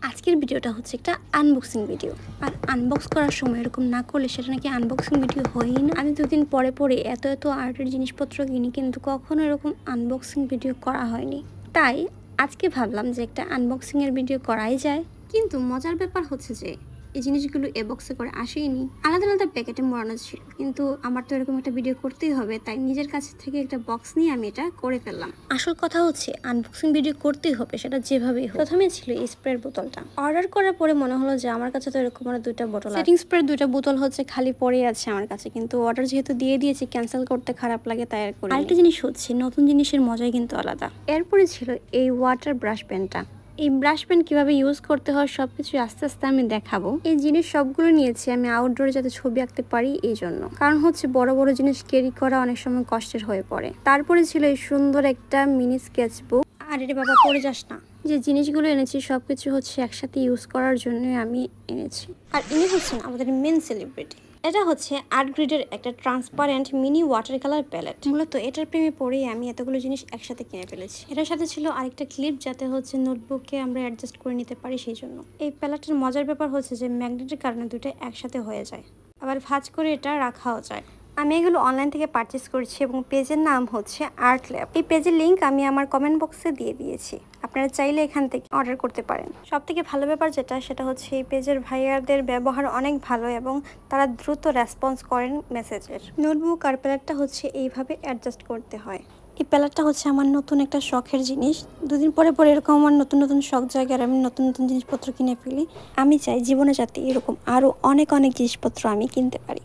আজকের ভিডিওটা হচ্ছে একটা আনবক্সিং ভিডিও। আর আনবক্স করার সময় এরকম না করলে সেটা নাকি আনবক্সিং ভিডিও হয়ই না। আমি দুদিন পরে পরে এত আর্টের জিনিসপত্র কিনি, কিন্তু কখনো এরকম আনবক্সিং ভিডিও করা হয়নি। তাই আজকে ভাবলাম যে একটা আনবক্সিংয়ের ভিডিও করাই যায়। কিন্তু মজার ব্যাপার হচ্ছে যে এই জিনিসগুলো এ বক্সে করে আসেইনি, আলাদা আলাদা প্যাকেটে মোড়ানো ছিল। কিন্তু আমার তো এরকম একটা ভিডিও করতেই হবে, তাই নিজের কাছ থেকে একটা বক্স নিয়ে আমি এটা করে ফেললাম। আসল কথা হচ্ছে আনবক্সিং ভিডিও করতেই হবে, সেটা যেভাবেই হোক। প্রথমে ছিল এই স্প্রের বোতলটা। অর্ডার করার পরে মনে হলো যে আমার কাছে তো এরকম দুইটা বোতল, সেটিং স্প্রের দুইটা বোতল হচ্ছে খালি পড়ে আছে আমার কাছে। কিন্তু অর্ডার যেহেতু দিয়ে দিয়েছি, ক্যান্সেল করতে খারাপ লাগে, তাই আর করি। আরেকটা জিনিস হচ্ছে নতুন জিনিসের মজাই কিন্তু আলাদা। এরপরে ছিল এই ওয়াটার ব্রাশ পেনটা। এই ব্রাশ পেন কিভাবে ইউজ করতে হয় সবকিছু আস্তে আস্তে আমি দেখাবো। এই জিনিস সবগুলো নিয়েছি আমি আউটডোরে যাতে ছবি আঁকতে পারি এই জন্য, কারণ হচ্ছে বড় বড় জিনিস ক্যারি করা অনেক সময় কষ্টের হয়ে পড়ে। তারপরে ছিল এই সুন্দর একটা মিনি স্কেচ বুক। আর এটা বাবা পড়ে যাস না। যে জিনিসগুলো এনেছি সবকিছু হচ্ছে একসাথে ইউজ করার জন্য আমি এনেছি। আর ইনি হচ্ছেন আমাদের মেন সেলিব্রিটি। এটা হচ্ছে আর্ট গ্রিডের একটা transparent mini water colour palette. মূলত এটার প্রেমে পড়েই আমি এতগুলো জিনিস একসাথে কিনে ফেলেছি। এটার সাথে ছিল আরেকটা ক্লিপ, যাতে হচ্ছে নোটবুককে আমরা অ্যাডজাস্ট করে নিতে পারি সেই জন্য। এই প্যালেটের মজার ব্যাপার হচ্ছে যে ম্যাগনেটের কারণে দুটো একসাথে হয়ে যায়, আবার ভাঁজ করে এটা রাখাও যায়। আমি এগুলো অনলাইন থেকে পারচেস করেছি এবং পেজের নাম হচ্ছে আর্ট ল্যাব। এই পেজের লিঙ্ক আমি আমার কমেন্ট বক্সে দিয়ে দিয়েছি, আপনারা চাইলে এখান থেকে অর্ডার করতে পারেন। সব থেকে ভালো ব্যাপার সেটা হচ্ছে এই পেজের ভাইয়াদের ব্যবহার অনেক ভালো এবং তারা দ্রুত রেসপন্স করেন মেসেজের। নোটবুক আর প্যালেটটা হচ্ছে এইভাবে অ্যাডজাস্ট করতে হয়। এই প্যালেটটা হচ্ছে আমার নতুন একটা শখের জিনিস। দুদিন পরে পরে এরকম আমার নতুন শখ জায়গায় আমি নতুন জিনিসপত্র কিনে ফেলি। আমি চাই জীবনে যাতে এরকম আরও অনেক জিনিসপত্র আমি কিনতে পারি।